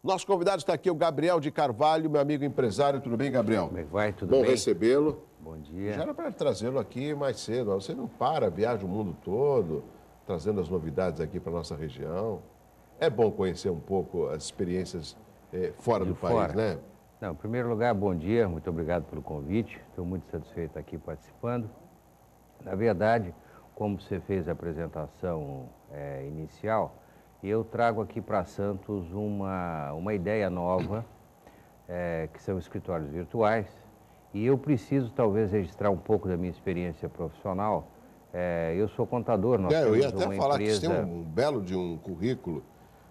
Nosso convidado está aqui, o Gabriel de Carvalho, meu amigo empresário. Tudo bem, Gabriel? Como é que vai? Tudo bem? Bom recebê-lo. Bom dia. Já era para trazê-lo aqui mais cedo. Você não para, viaja o mundo todo, trazendo as novidades aqui para a nossa região. É bom conhecer um pouco as experiências fora do país, né? Não, em primeiro lugar, bom dia, muito obrigado pelo convite. Estou muito satisfeito aqui participando. Na verdade, como você fez a apresentação inicial, eu trago aqui para Santos uma ideia nova, que são escritórios virtuais, e eu preciso talvez registrar um pouco da minha experiência profissional. Eu sou contador, nós eu ia temos até uma falar empresa... que você tem um belo de um currículo,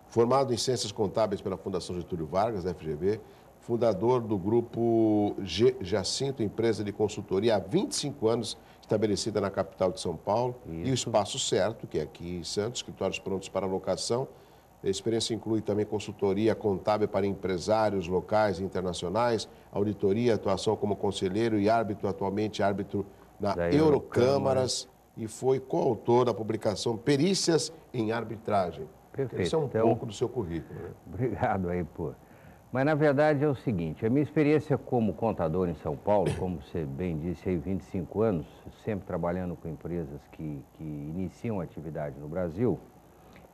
formado em Ciências Contábeis pela Fundação Getúlio Vargas, da FGV, fundador do grupo Jacinto, empresa de consultoria há 25 anos, estabelecida na capital de São Paulo, Isso. E o Espaço Certo, que é aqui em Santos, escritórios prontos para locação. A experiência inclui também consultoria contábil para empresários locais e internacionais, auditoria, atuação como conselheiro e árbitro, atualmente árbitro na Eurocâmaras, e foi coautor da publicação Perícias em Arbitragem. Perfeito. Isso é um pouco do seu currículo, né? Obrigado aí, pô. Mas, na verdade, é o seguinte, a minha experiência como contador em São Paulo, como você bem disse, aí 25 anos, sempre trabalhando com empresas que iniciam atividade no Brasil,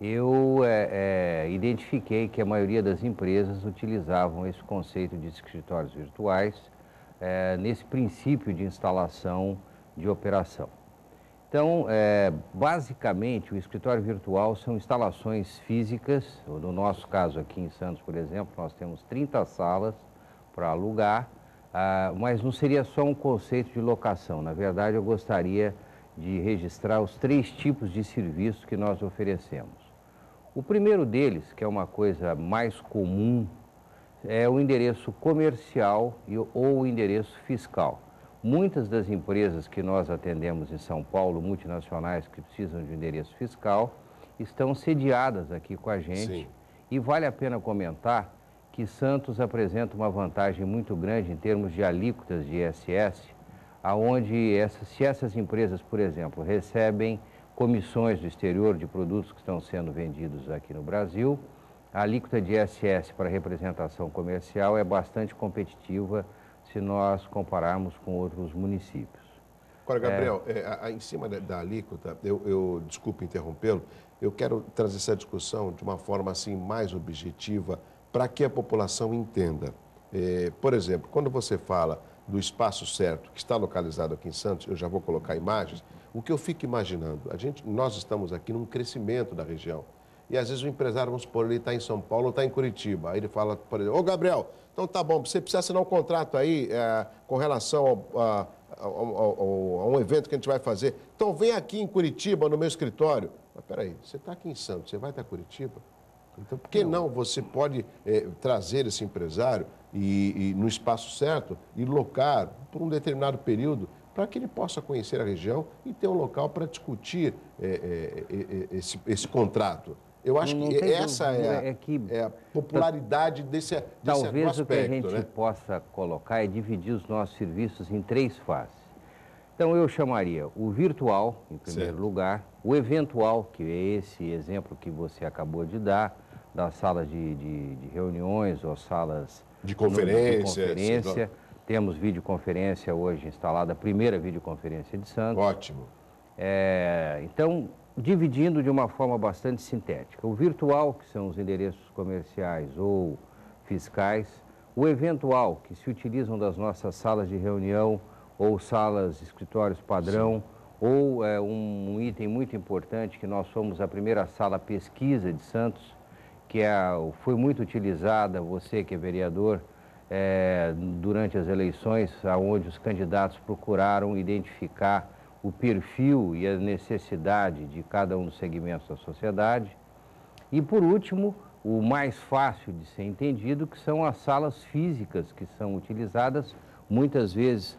eu identifiquei que a maioria das empresas utilizavam esse conceito de escritórios virtuais nesse princípio de instalação de operação. Então, basicamente, o escritório virtual são instalações físicas. No nosso caso aqui em Santos, por exemplo, nós temos 30 salas para alugar, mas não seria só um conceito de locação. Na verdade, eu gostaria de registrar os 3 tipos de serviços que nós oferecemos. O primeiro deles, que é uma coisa mais comum, é o endereço comercial ou o endereço fiscal. Muitas das empresas que nós atendemos em São Paulo, multinacionais que precisam de endereço fiscal, estão sediadas aqui com a gente. Sim. E vale a pena comentar que Santos apresenta uma vantagem muito grande em termos de alíquotas de ISS, aonde se essas empresas, por exemplo, recebem comissões do exterior de produtos que estão sendo vendidos aqui no Brasil, a alíquota de ISS para representação comercial é bastante competitiva se nós compararmos com outros municípios. Agora, Gabriel, em cima da alíquota, desculpe interrompê-lo, eu quero trazer essa discussão de uma forma assim mais objetiva para que a população entenda. Por exemplo, quando você fala do Espaço Certo, que está localizado aqui em Santos, eu já vou colocar imagens, o que eu fico imaginando, nós estamos aqui num crescimento da região. E às vezes o empresário, vamos supor, ele está em São Paulo ou está em Curitiba. Aí ele fala, por exemplo, ô Gabriel, então tá bom, você precisa assinar um contrato aí com relação a um evento que a gente vai fazer. Então vem aqui em Curitiba, no meu escritório. Mas peraí, você está aqui em Santos, você vai até Curitiba? Então por que não você pode trazer esse empresário e no Espaço Certo e locar por um determinado período para que ele possa conhecer a região e ter um local para discutir esse contrato? Eu acho que essa é a popularidade desse aspecto. Talvez o que a gente possa colocar é dividir os nossos serviços em 3 fases. Então, eu chamaria o virtual, em primeiro lugar, o eventual, que é esse exemplo que você acabou de dar, das salas de reuniões ou salas de conferência. Temos videoconferência hoje instalada, a primeira videoconferência de Santos. Ótimo. Então, dividindo de uma forma bastante sintética. O virtual, que são os endereços comerciais ou fiscais. O eventual, que se utilizam das nossas salas de reunião ou salas, escritórios padrão. Sim. Ou um item muito importante, que nós somos a primeira sala pesquisa de Santos, que foi muito utilizada, você que é vereador, durante as eleições, onde os candidatos procuraram identificar o perfil e a necessidade de cada um dos segmentos da sociedade. E, por último, o mais fácil de ser entendido, que são as salas físicas que são utilizadas, muitas vezes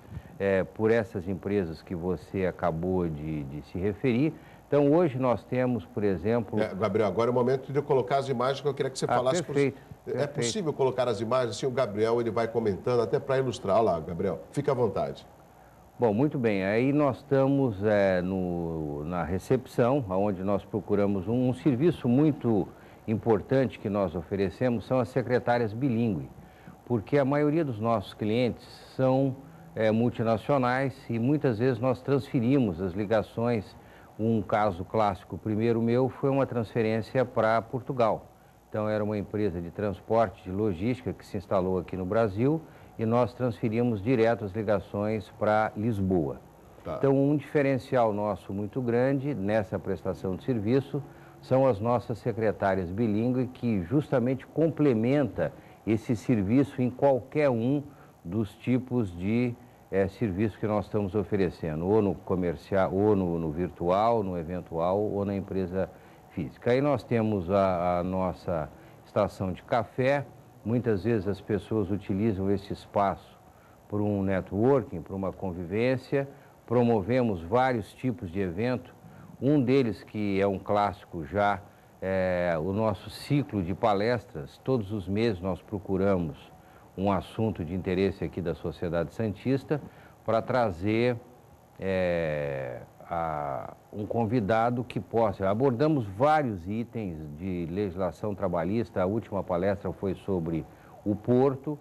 por essas empresas que você acabou de se referir. Então, hoje nós temos, por exemplo... Gabriel, agora é o momento de eu colocar as imagens que eu queria que você falasse. Perfeito. É possível colocar as imagens? Assim, o Gabriel ele vai comentando, até para ilustrar. Olha lá, Gabriel, fica à vontade. Bom, muito bem. Aí nós estamos na recepção, onde nós procuramos um serviço muito importante que nós oferecemos são as secretárias bilíngue, porque a maioria dos nossos clientes são multinacionais e muitas vezes nós transferimos as ligações. Um caso clássico, primeiro meu, foi uma transferência para Portugal. Então era uma empresa de transporte, de logística que se instalou aqui no Brasil e nós transferimos direto as ligações para Lisboa. Tá. Então um diferencial nosso muito grande nessa prestação de serviço são as nossas secretárias bilíngue que justamente complementa esse serviço em qualquer um dos tipos de serviço que nós estamos oferecendo, ou no comercial, ou no virtual, no eventual, ou na empresa física. Aí nós temos a nossa estação de café. Muitas vezes as pessoas utilizam esse espaço para um networking, para uma convivência. Promovemos vários tipos de evento. Um deles, que é um clássico já, é o nosso ciclo de palestras. Todos os meses nós procuramos um assunto de interesse aqui da sociedade santista para trazer um convidado que possa... Abordamos vários itens de legislação trabalhista. A última palestra foi sobre o Porto.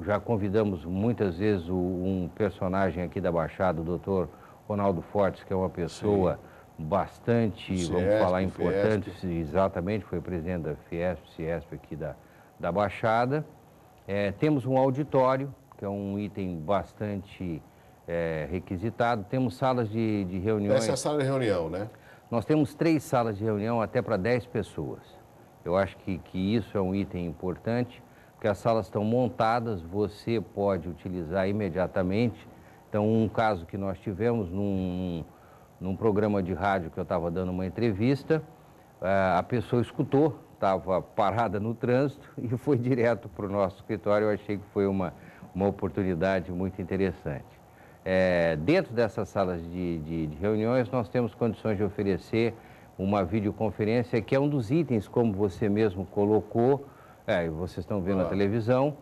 Já convidamos muitas vezes um personagem aqui da Baixada, o doutor Ronaldo Fortes, que é uma pessoa bastante, vamos falar, importante. Exatamente, foi presidente da Fiesp, Ciesp aqui da Baixada. Temos um auditório, que é um item bastante requisitado. Temos salas de reuniões. Essa é a sala de reunião, né? Nós temos 3 salas de reunião até para 10 pessoas. Eu acho que isso é um item importante, porque as salas estão montadas, você pode utilizar imediatamente. Então, um caso que nós tivemos num programa de rádio que eu estava dando uma entrevista, a pessoa escutou, estava parada no trânsito e foi direto para o nosso escritório. Eu achei que foi uma oportunidade muito interessante. Dentro dessas salas de reuniões, nós temos condições de oferecer uma videoconferência, que é um dos itens, como você mesmo colocou, vocês estão vendo na televisão,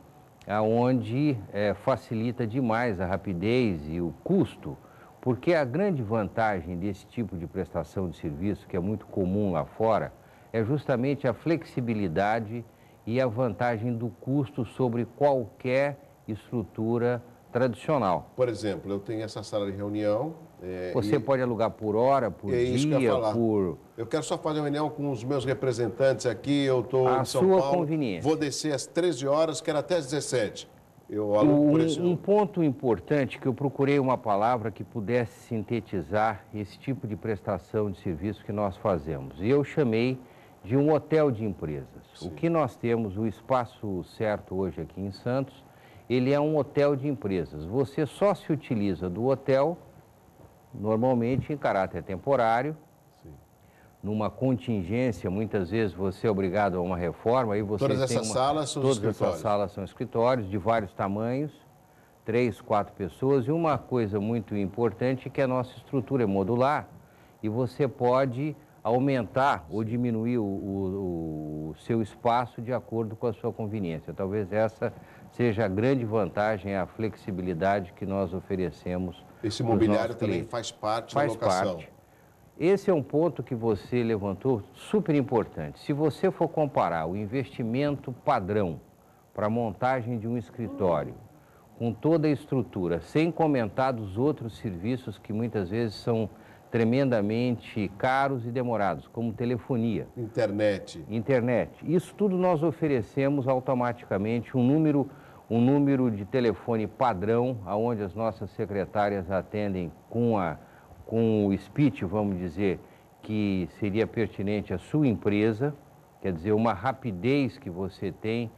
onde facilita demais a rapidez e o custo, porque a grande vantagem desse tipo de prestação de serviço, que é muito comum lá fora, é justamente a flexibilidade e a vantagem do custo sobre qualquer estrutura tradicional. Por exemplo, eu tenho essa sala de reunião... Você pode alugar por hora, por dia, isso que eu ia falar. por... Eu quero só fazer uma reunião com os meus representantes aqui, eu estou em São sua Paulo, conveniência. Vou descer às 13 horas, quero até às 17. Eu alugo por esse... Um ponto importante, que eu procurei uma palavra que pudesse sintetizar esse tipo de prestação de serviço que nós fazemos. E eu chamei de um hotel de empresas. Sim. O que nós temos, o espaço certo hoje aqui em Santos, ele é um hotel de empresas. Você só se utiliza do hotel, normalmente em caráter temporário. Sim. Numa contingência, muitas vezes você é obrigado a uma reforma. Aí você todas essas salas são escritórios? Todas essas salas são escritórios de vários tamanhos, 3, 4 pessoas. E uma coisa muito importante é que a nossa estrutura é modular e você pode aumentar ou diminuir o seu espaço de acordo com a sua conveniência. Talvez essa seja a grande vantagem, a flexibilidade que nós oferecemos. Esse mobiliário também faz parte da locação. Parte. Esse é um ponto que você levantou, super importante. Se você for comparar o investimento padrão para a montagem de um escritório, com toda a estrutura, sem comentar dos outros serviços que muitas vezes são tremendamente caros e demorados, como telefonia. Internet. Isso tudo nós oferecemos automaticamente um número de telefone padrão, onde as nossas secretárias atendem com o speech, vamos dizer, que seria pertinente à sua empresa, quer dizer, uma rapidez que você tem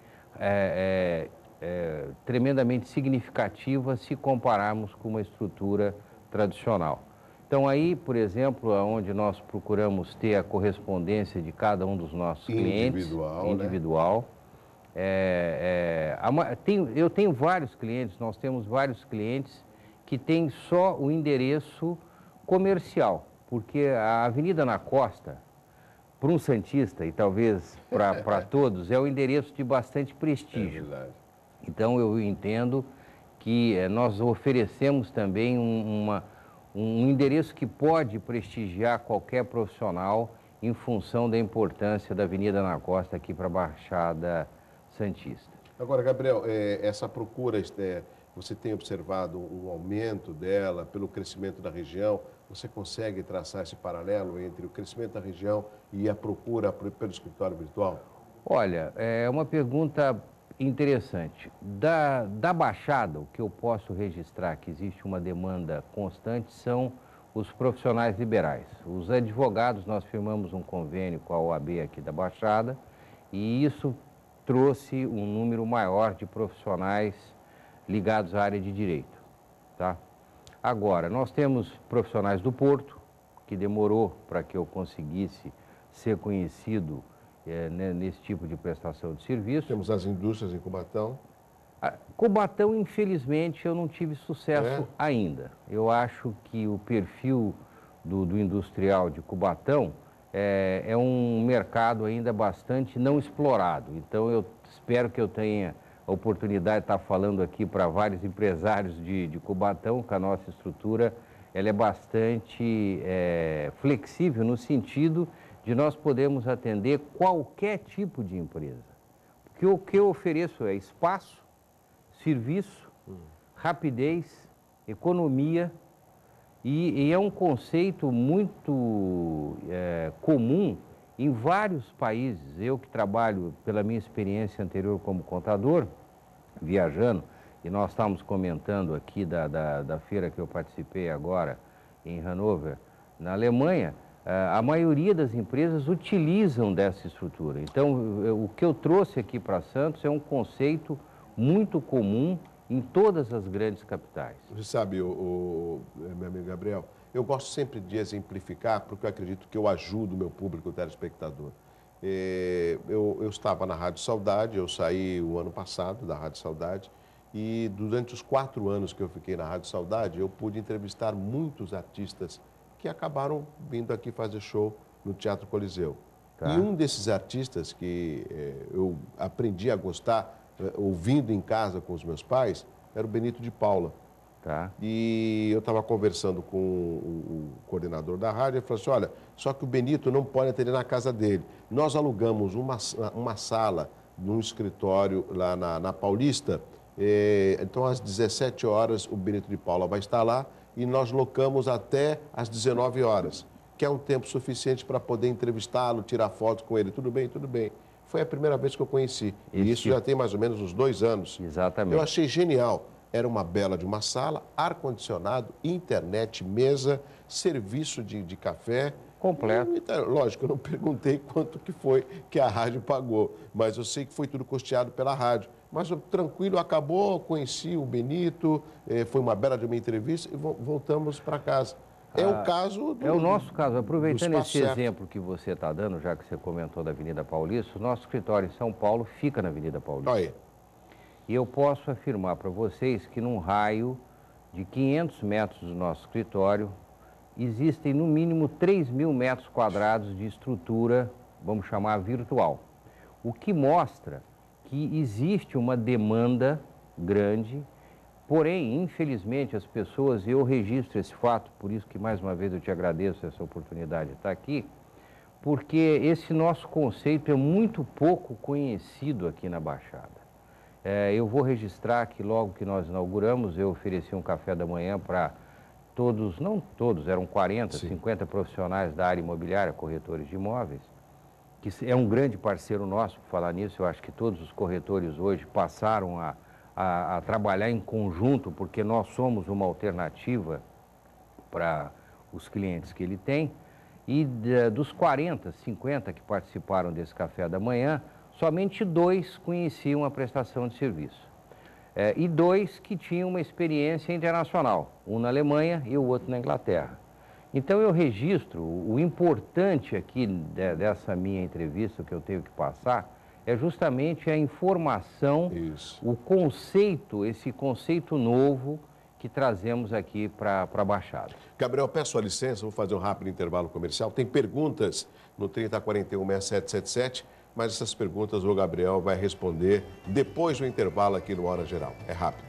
tremendamente significativa se compararmos com uma estrutura tradicional. Então aí, por exemplo, onde nós procuramos ter a correspondência de cada um dos nossos clientes, individual. Eu tenho vários clientes, nós temos vários clientes que têm só o endereço comercial, porque a Avenida na Costa, para um santista e talvez para todos, é o endereço de bastante prestígio. É verdade. Então eu entendo que nós oferecemos também um endereço que pode prestigiar qualquer profissional em função da importância da Avenida na Costa aqui para a Baixada Santista. Agora, Gabriel, essa procura, você tem observado um aumento dela pelo crescimento da região? Você consegue traçar esse paralelo entre o crescimento da região e a procura pelo escritório virtual? Olha, é uma pergunta interessante. Da Baixada, o que eu posso registrar que existe uma demanda constante são os profissionais liberais. Os advogados, nós firmamos um convênio com a OAB aqui da Baixada e isso trouxe um número maior de profissionais ligados à área de direito, tá? Agora, nós temos profissionais do Porto, que demorou para que eu conseguisse ser conhecido nesse tipo de prestação de serviço. Temos as indústrias em Cubatão. Cubatão, infelizmente, eu não tive sucesso ainda. Eu acho que o perfil do industrial de Cubatão é um mercado ainda bastante não explorado. Então, eu espero que eu tenha a oportunidade de estar falando aqui para vários empresários de Cubatão, que a nossa estrutura ela é bastante flexível no sentido de nós podermos atender qualquer tipo de empresa. Porque o que eu ofereço é espaço, serviço, rapidez, economia e é um conceito muito comum em vários países. Eu que trabalho pela minha experiência anterior como contador, viajando, e nós estávamos comentando aqui da feira que eu participei agora em Hannover, na Alemanha, a maioria das empresas utilizam dessa estrutura. Então, o que eu trouxe aqui para Santos é um conceito muito comum em todas as grandes capitais. Você sabe, meu amigo Gabriel, eu gosto sempre de exemplificar, porque eu acredito que eu ajudo o meu público, o telespectador. Eu estava na Rádio Saudade, eu saí o ano passado da Rádio Saudade, e durante os 4 anos que eu fiquei na Rádio Saudade, eu pude entrevistar muitos artistas que acabaram vindo aqui fazer show no Teatro Coliseu. Tá. E um desses artistas que eu aprendi a gostar, ouvindo em casa com os meus pais, era o Benito de Paula. Tá. E eu estava conversando com o coordenador da rádio e ele falou assim, olha, só que o Benito não pode atender na casa dele. Nós alugamos uma sala num escritório lá na Paulista, então às 17 horas o Benito de Paula vai estar lá e nós locamos até às 19 horas, que é um tempo suficiente para poder entrevistá-lo, tirar fotos com ele. Tudo bem, tudo bem. Foi a primeira vez que eu conheci. E isso já tem mais ou menos uns 2 anos. Exatamente. Eu achei genial. Era uma bela de uma sala, ar-condicionado, internet, mesa, serviço de café. Completo. Lógico, eu não perguntei quanto que foi que a rádio pagou, mas eu sei que foi tudo custeado pela rádio. Mas tranquilo, acabou, conheci o Benito, foi uma bela de uma entrevista e voltamos para casa. É o caso do... É o nosso caso. Aproveitando esse certo. exemplo que você está dando, já que você comentou da Avenida Paulista, o nosso escritório em São Paulo fica na Avenida Paulista. Olha aí. E eu posso afirmar para vocês que num raio de 500 metros do nosso escritório, existem no mínimo 3.000 metros quadrados de estrutura, vamos chamar virtual. O que mostra que existe uma demanda grande, porém, infelizmente, as pessoas, eu registro esse fato, por isso que mais uma vez eu te agradeço essa oportunidade de estar aqui, porque esse nosso conceito é muito pouco conhecido aqui na Baixada. Eu vou registrar que logo que nós inauguramos, eu ofereci um café da manhã para todos, não todos, eram 40, Sim. 50 profissionais da área imobiliária, corretores de imóveis, que é um grande parceiro nosso, por falar nisso, eu acho que todos os corretores hoje passaram a trabalhar em conjunto, porque nós somos uma alternativa para os clientes que ele tem, e dos 40, 50 que participaram desse café da manhã, somente 2 conheciam a prestação de serviço. E 2 que tinham uma experiência internacional, um na Alemanha e o outro na Inglaterra. Então eu registro, o importante aqui dessa minha entrevista que eu tenho que passar, é justamente a informação, o conceito, esse conceito novo que trazemos aqui para a Baixada. Gabriel, peço a licença, vou fazer um rápido intervalo comercial. Tem perguntas no 3041-6777, mas essas perguntas o Gabriel vai responder depois do intervalo aqui no Hora Geral. É rápido.